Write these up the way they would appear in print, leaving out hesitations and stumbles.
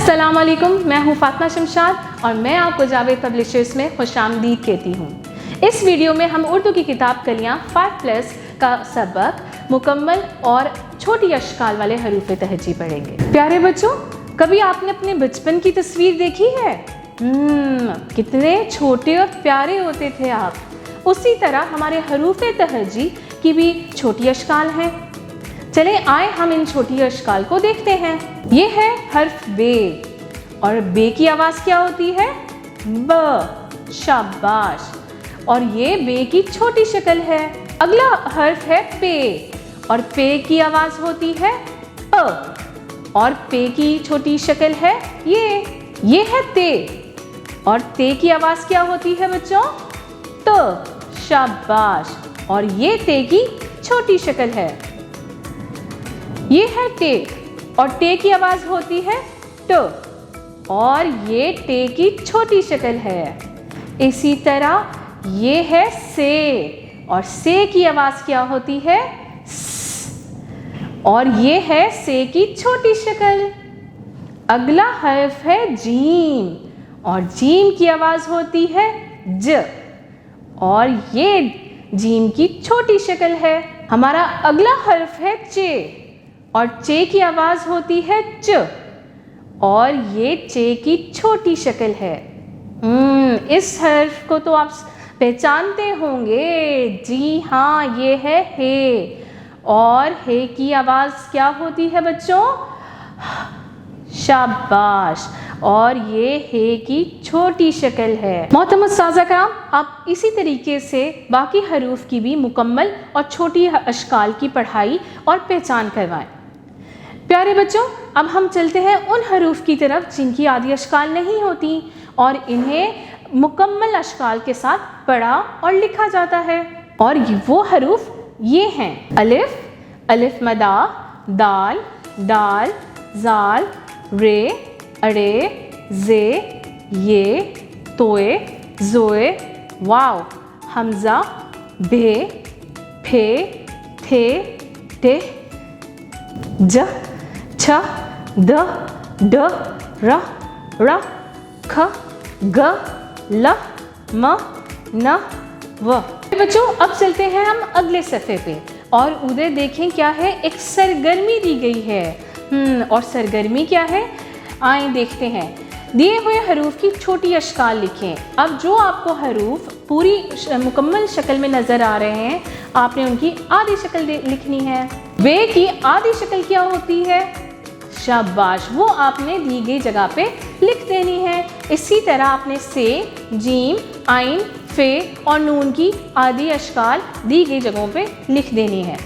अस्सलाम वालेकुम, मैं हूँ फातिमा शमशाद और मैं आपको जावेद पब्लिशर्स में खुशामदीद कहती हूँ। इस वीडियो में हम उर्दू की किताब कलियाँ 5+ का सबक मुकम्मल और छोटी अशकाल वाले हरूफ तहजी पढ़ेंगे। प्यारे बच्चों, कभी आपने अपने बचपन की तस्वीर देखी है? कितने छोटे और प्यारे होते थे आप। उसी तरह हमारे हरूफ तहजी की भी छोटी अशकाल हैं। चले आए हम इन छोटी अशकाल को देखते हैं। ये है हर्फ बे और बे की आवाज़ क्या होती है? ब। शाबाश। और ये बे की छोटी शक्ल है। अगला हर्फ है पे और पे की आवाज़ होती है प और पे की छोटी शक्ल है ये है ते और ते की आवाज़ क्या होती है बच्चों? त। शाबाश। और ये ते की छोटी शक्ल है। ये है टे और टे की आवाज़ होती है ट और ये टे की छोटी शक्ल है। इसी तरह ये है से और से की आवाज़ क्या होती है? स और ये है से की छोटी शक्ल। अगला हर्फ है जीम और जीम की आवाज़ होती है ज और ये जीम की छोटी शक्ल है। हमारा अगला हर्फ है चे और चे की आवाज़ होती है च और ये चे की छोटी शक्ल है। इस हर्फ को तो आप पहचानते होंगे। जी हाँ, ये है हे और हे की आवाज़ क्या होती है बच्चों? शाबाश। और ये हे की छोटी शक्ल है। मोहतरम उस्ताज़ा कराम, आप इसी तरीके से बाकी हरूफ की भी मुकम्मल और छोटी अशकाल की पढ़ाई और पहचान करवाएं। प्यारे बच्चों, अब हम चलते हैं उन हरूफ की तरफ जिनकी आदि अशकाल नहीं होती और इन्हें मुकम्मल अशकाल के साथ पढ़ा और लिखा जाता है। और वो हरूफ ये हैं: अलिफ, अलिफ मदा, दाल, डाल, जाल, रे, अड़े, जे, ये, तोए, जोए, वाव, हमज़ा, भे, फे, थे, टे, ज, छ, द, ड, र, ख, ग, ल, म, न, व। बच्चों, अब चलते हैं हम अगले सफ़े पे और उधर देखें क्या है। एक सरगर्मी दी गई है और सरगर्मी क्या है, आए देखते हैं। दिए हुए हरूफ की छोटी अशकाल लिखें। अब जो आपको हरूफ पूरी मुकम्मल शक्ल में नज़र आ रहे हैं, आपने उनकी आधी शक्ल लिखनी है। वे की आधी शक्ल क्या होती है? शाबाश। वो आपने दी गई जगह पे लिख देनी है। इसी तरह आपने से, जीम, आइन, फे और नून की आधी अशकाल दी गई जगहों पे लिख देनी है।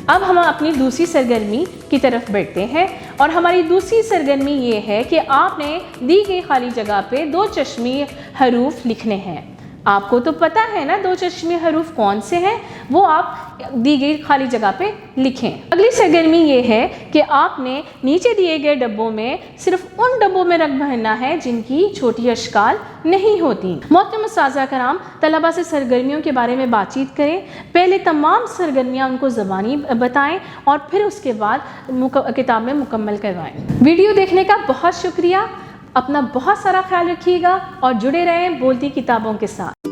अब हम अपनी दूसरी सरगर्मी की तरफ बढ़ते हैं और हमारी दूसरी सरगर्मी ये है कि आपने दी गई खाली जगह पे दो चश्मी हरूफ लिखने हैं। आपको तो पता है ना दो चश्मी हरूफ कौन से हैं, वो आप दी गई खाली जगह पे लिखें। अगली सरगर्मी ये है कि आपने नीचे दिए गए डब्बों में सिर्फ उन डब्बों में रंग भरना है जिनकी छोटी अशकाल नहीं होती। मोहतरम उस्ताज़ा कराम, तलबा से सरगर्मियों के बारे में बातचीत करें। पहले तमाम सरगर्मियाँ उनको ज़बानी बताएं और फिर उसके बाद किताब में मुकम्मल करवाएं। वीडियो देखने का बहुत शुक्रिया। अपना बहुत सारा ख्याल रखिएगा और जुड़े रहें बोलती किताबों के साथ।